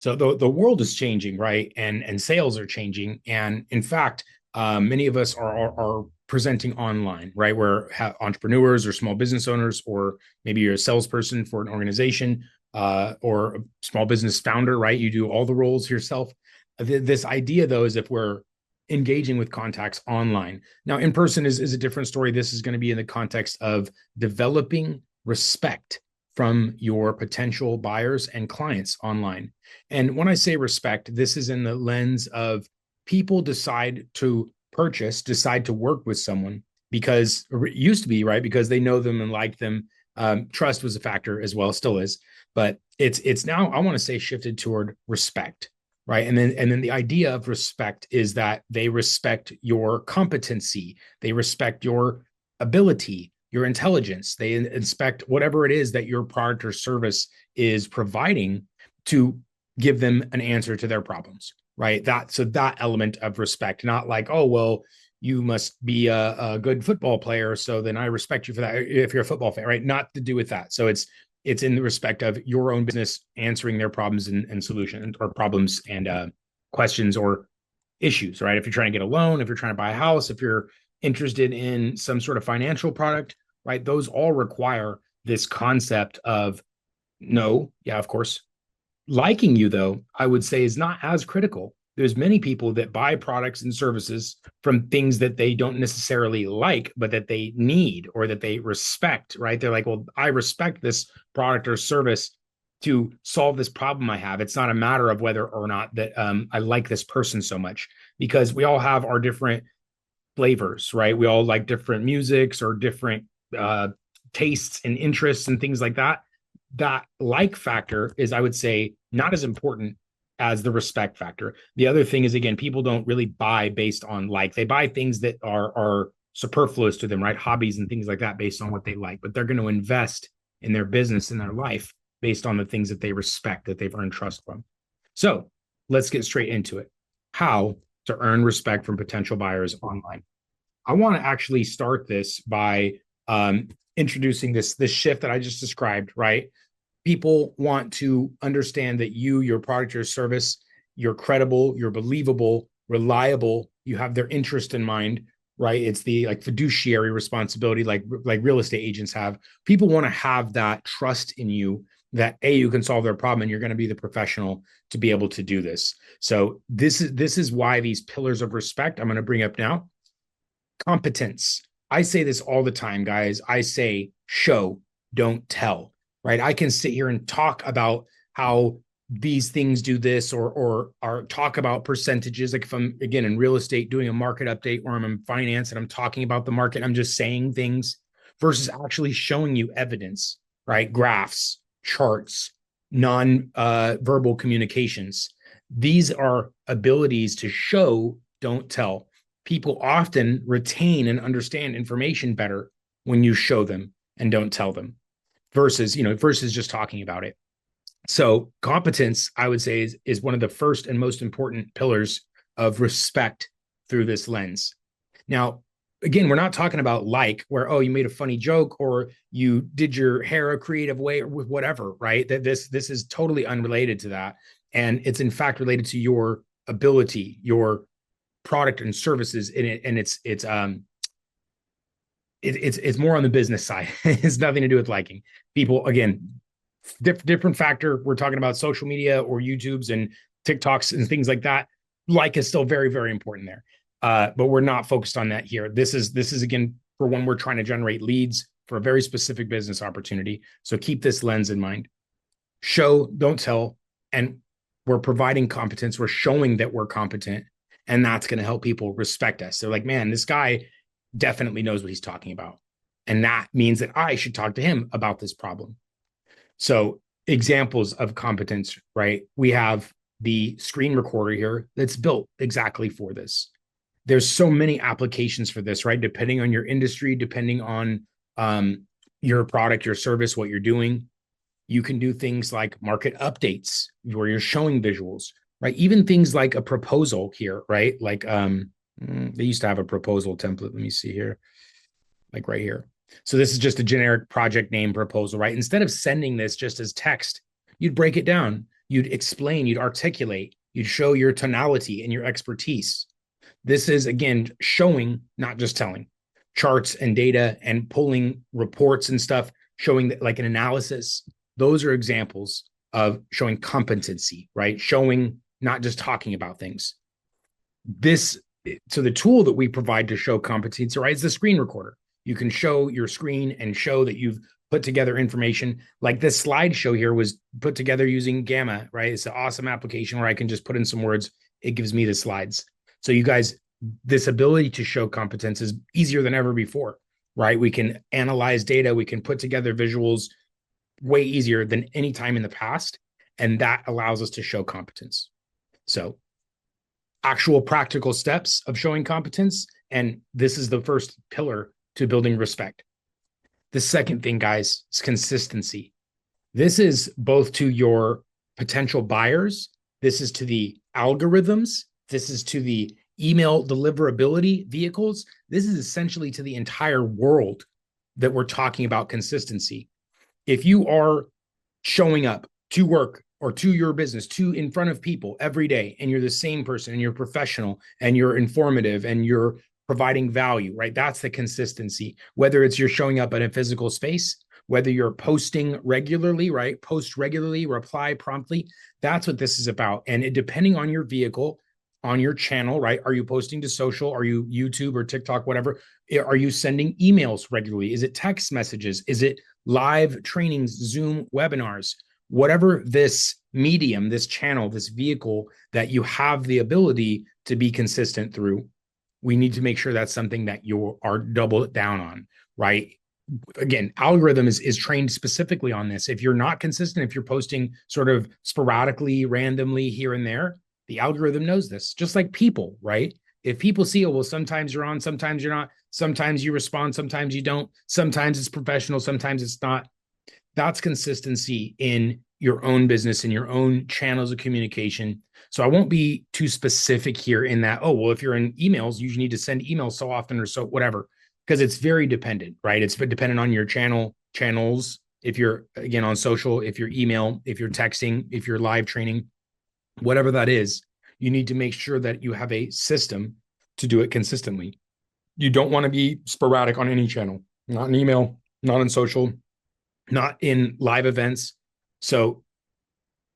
So the world is changing, right? And sales are changing. And in fact, many of us are presenting online, right? We're entrepreneurs or small business owners, or maybe you're a salesperson for an organization, or a small business founder, right? You do all the roles yourself. This idea, though, is if we're engaging with contacts online. Now, in person is a different story. This is going to be in the context of developing respect from your potential buyers and clients online. And when I say respect, this is in the lens of people decide to purchase, decide to work with someone because it used to be, right? Because they know them and like them. Trust was a factor as well, still is, but it's now, I want to say, shifted toward respect, right? And then the idea of respect is that they respect your competency, they respect your ability, your intelligence, they inspect whatever it is that your product or service is providing to give them an answer to their problems, right? That element of respect, not like, oh, well, you must be a good football player, so then I respect you for that if you're a football fan, right? Not to do with that. So it's in the respect of your own business answering their problems and solutions, or problems and questions or issues, right? If you're trying to get a loan, if you're trying to buy a house, if you're interested in some sort of financial product, right? Those all require this concept of no, yeah, of course. Liking you, though, I would say is not as critical. There's many people that buy products and services from things that they don't necessarily like, but that they need or that they respect, right? They're like, well, I respect this product or service to solve this problem I have. It's not a matter of whether or not that I like this person so much, because we all have our different flavors, right? We all like different musics or different uh, tastes and interests and things like that. That like factor is, I would say, not as important as the respect factor. The other thing is, again, people don't really buy based on like, they buy things that are superfluous to them, right? Hobbies and things like that based on what they like, but they're going to invest in their business, in their life, based on the things that they respect, that they've earned trust from. So let's get straight into it. How to earn respect from potential buyers online. I want to actually start this by introducing this shift that I just described, right? People want to understand that you, your product, your service, you're credible, you're believable, reliable, you have their interest in mind, right? It's the like fiduciary responsibility, like real estate agents have. People want to have that trust in you that you can solve their problem and you're going to be the professional to be able to do this. So this is why these pillars of respect I'm going to bring up now. Competence. I say this all the time, guys. I say show, don't tell, right? I can sit here and talk about how these things do this, or talk about percentages. Like if I'm, again, in real estate doing a market update, or I'm in finance and I'm talking about the market, I'm just saying things versus actually showing you evidence, right? Graphs, charts, non-verbal communications. These are abilities to show, don't tell. People often retain and understand information better when you show them and don't tell them, versus just talking about it. So competence, I would say, is one of the first and most important pillars of respect through this lens. Now, again, we're not talking about like where, oh, you made a funny joke or you did your hair a creative way or with whatever, right? That this is totally unrelated to that. And it's in fact related to your ability, your product and services in it, and it's more on the business side. It's nothing to do with liking. People, again, different factor. We're talking about social media or YouTubes and TikToks and things like that. Like is still very, very important there, but we're not focused on that here. This is again for when we're trying to generate leads for a very specific business opportunity. So keep this lens in mind. Show, don't tell, and we're providing competence. We're showing that we're competent, and that's going to help people respect us. They're like, man, this guy definitely knows what he's talking about. And that means that I should talk to him about this problem. So, examples of competence, right? We have the screen recorder here that's built exactly for this. There's so many applications for this, right? Depending on your industry, depending on your product, your service, what you're doing. You can do things like market updates where you're showing visuals, right? Even things like a proposal here, right? Like they used to have a proposal template. Let me see here, like right here. So this is just a generic project name proposal, right? Instead of sending this just as text, you'd break it down. you'd explain, you'd articulate, you'd show your tonality and your expertise. This is, again, showing, not just telling. Charts and data and pulling reports and stuff, showing that, like an analysis. Those are examples of showing competency, right? Showing, not just talking about things. So the tool that we provide to show competency, right, is the screen recorder. You can show your screen and show that you've put together information. Like this slideshow here was put together using Gamma, right? It's an awesome application where I can just put in some words. It gives me the slides. So you guys, this ability to show competence is easier than ever before, right? We can analyze data. We can put together visuals way easier than any time in the past. And that allows us to show competence. So actual practical steps of showing competence. And this is the first pillar to building respect. The second thing, guys, is consistency. This is both to your potential buyers. This is to the algorithms. This is to the email deliverability vehicles. This is essentially to the entire world that we're talking about consistency. If you are showing up to work or to your business, to in front of people every day, and you're the same person and you're professional and you're informative and you're providing value, right? That's the consistency. Whether it's you're showing up in a physical space, whether you're posting regularly, right? Post regularly, reply promptly. That's what this is about. And depending on your vehicle, on your channel, right? Are you posting to social? Are you YouTube or TikTok, whatever? Are you sending emails regularly? Is it text messages? Is it live trainings, Zoom webinars? Whatever this medium, this channel, this vehicle that you have the ability to be consistent through, we need to make sure that's something that you are double down on, right? Again, algorithm is trained specifically on this. If you're not consistent, if you're posting sort of sporadically, randomly here and there, the algorithm knows this, just like people, right? If people see, oh, well, sometimes you're on, sometimes you're not, sometimes you respond, sometimes you don't, sometimes it's professional, sometimes it's not. That's consistency in your own business, in your own channels of communication. So I won't be too specific here in that, oh, well, if you're in emails, you need to send emails so often or so whatever, because it's very dependent, right? It's dependent on your channels. If you're, again, on social, if you're email, if you're texting, if you're live training, whatever that is, you need to make sure that you have a system to do it consistently. You don't want to be sporadic on any channel, not in email, not in social, not in live events. So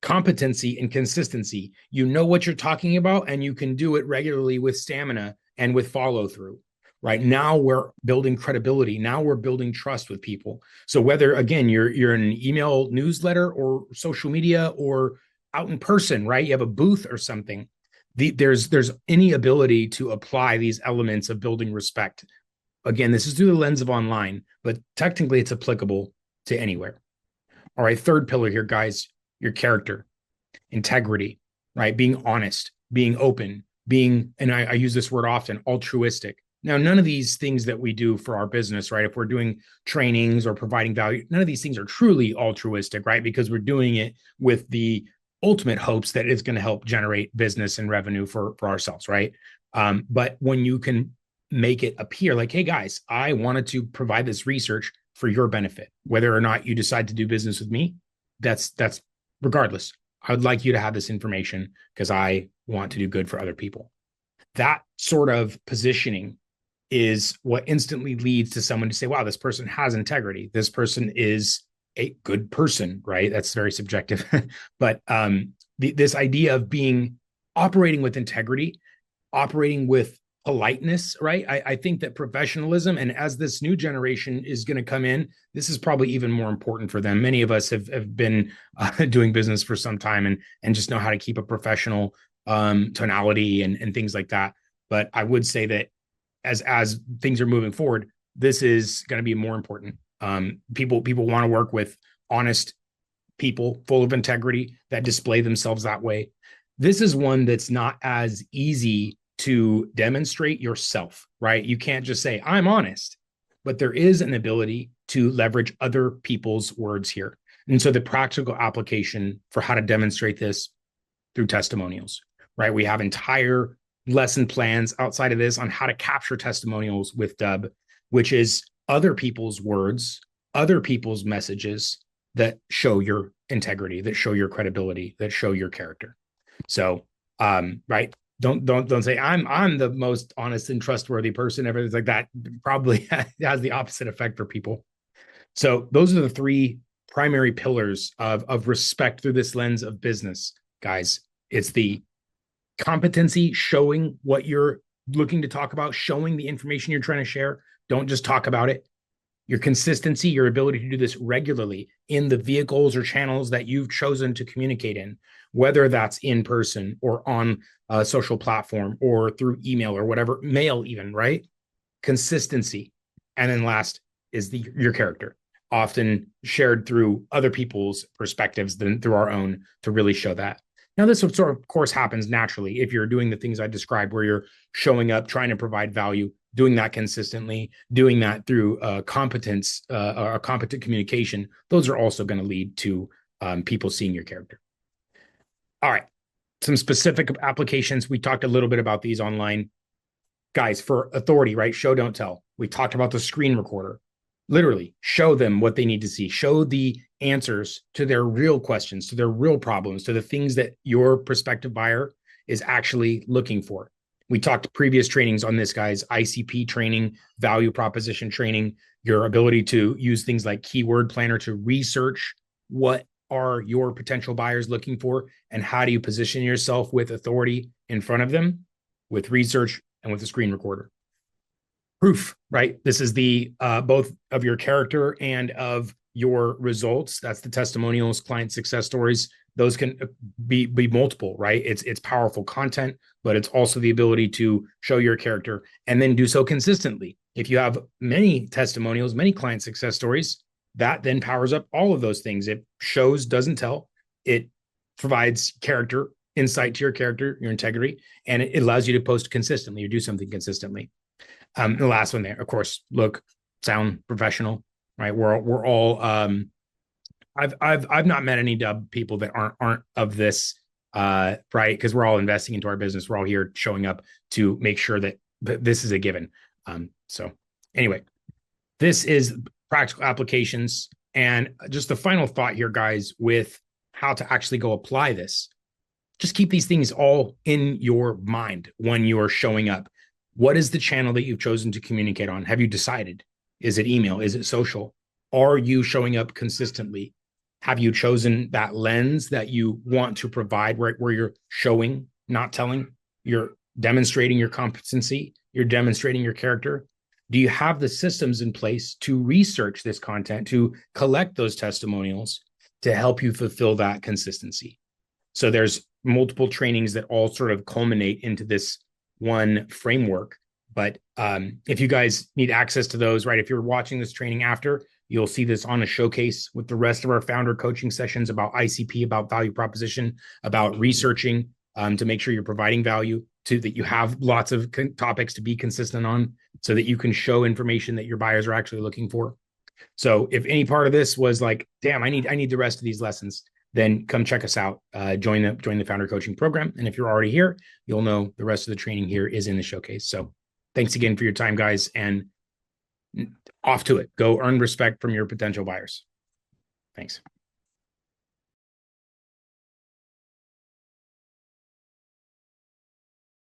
competency and consistency, you know what you're talking about, and you can do it regularly with stamina and with follow through. Right now, we're building credibility. Now we're building trust with people. So whether, again, you're in an email newsletter or social media or out in person, right? You have a booth or something. There's any ability to apply these elements of building respect. Again, this is through the lens of online, but technically it's applicable to anywhere. All right, third pillar here, guys, your character, integrity, right? Being honest, being open, being, and I use this word often, altruistic. Now, none of these things that we do for our business, right? If we're doing trainings or providing value, none of these things are truly altruistic, right? Because we're doing it with the ultimate hopes that it's going to help generate business and revenue for ourselves, right? But when you can make it appear like, hey, guys, I wanted to provide this research for your benefit, whether or not you decide to do business with me, that's regardless. I would like you to have this information because I want to do good for other people. That sort of positioning is what instantly leads to someone to say, wow, this person has integrity. This person is a good person, right? That's very subjective. But this idea of operating with integrity, operating with politeness, right? I think that professionalism, and as this new generation is going to come in, this is probably even more important for them. Many of us have been doing business for some time and just know how to keep a professional tonality and things like that. But I would say that as things are moving forward, this is going to be more important. People want to work with honest people full of integrity that display themselves that way. This is one that's not as easy to demonstrate yourself, right? You can't just say, I'm honest, but there is an ability to leverage other people's words here. And so the practical application for how to demonstrate this through testimonials, right? We have entire lesson plans outside of this on how to capture testimonials with Dubb, which is other people's words, other people's messages that show your integrity, that show your credibility, that show your character. So, right. Don't say I'm the most honest and trustworthy person ever. It's like that probably has the opposite effect for people. So those are the three primary pillars of respect through this lens of business, guys. It's the competency, showing what you're looking to talk about, showing the information you're trying to share. Don't just talk about it. Your consistency, your ability to do this regularly in the vehicles or channels that you've chosen to communicate in, whether that's in person or on a social platform or through email or whatever, mail even, right? Consistency. And then last is your character, often shared through other people's perspectives than through our own, to really show that. Now, this sort of course happens naturally if you're doing the things I described, where you're showing up, trying to provide value, doing that consistently, doing that through competence or competent communication. Those are also going to lead to people seeing your character. All right. Some specific applications. We talked a little bit about these online. Guys, for authority, right? Show, don't tell. We talked about the screen recorder. Literally show them what they need to see. Show the answers to their real questions, to their real problems, to the things that your prospective buyer is actually looking for. We talked previous trainings on this, guys: ICP training, value proposition training, your ability to use things like keyword planner to research what are your potential buyers looking for, and how do you position yourself with authority in front of them, with research and with the screen recorder. Proof, right? This is the both of your character and of your results. That's the testimonials, client success stories. Those can be multiple, right? It's powerful content, but it's also the ability to show your character and then do so consistently. If you have many testimonials, many client success stories, that then powers up all of those things. It shows, doesn't tell. It provides character, insight to your character, your integrity, and it allows you to post consistently or do something consistently. The last one there, of course, look, sound, professional, right? We're all I've not met any Dubb people that aren't of this, right? Because we're all investing into our business. We're all here showing up to make sure that this is a given. So anyway, this is practical applications. And just the final thought here, guys, with how to actually go apply this. Just keep these things all in your mind when you are showing up. What is the channel that you've chosen to communicate on? Have you decided? Is it email? Is it social? Are you showing up consistently? Have you chosen that lens that you want to provide, where you're showing, not telling? You're demonstrating your competency. You're demonstrating your character. Do you have the systems in place to research this content, to collect those testimonials, to help you fulfill that consistency? So there's multiple trainings that all sort of culminate into this one framework. But if you guys need access to those, right, if you're watching this training after, you'll see this on a showcase with the rest of our founder coaching sessions about ICP, about value proposition, about researching to make sure you're providing value, to that you have lots of topics to be consistent on, so that you can show information that your buyers are actually looking for. So if any part of this was like, damn, I need the rest of these lessons, then come check us out. Join the founder coaching program. And if you're already here, you'll know the rest of the training here is in the showcase. So thanks again for your time, guys, and off to it. Go earn respect from your potential buyers. Thanks.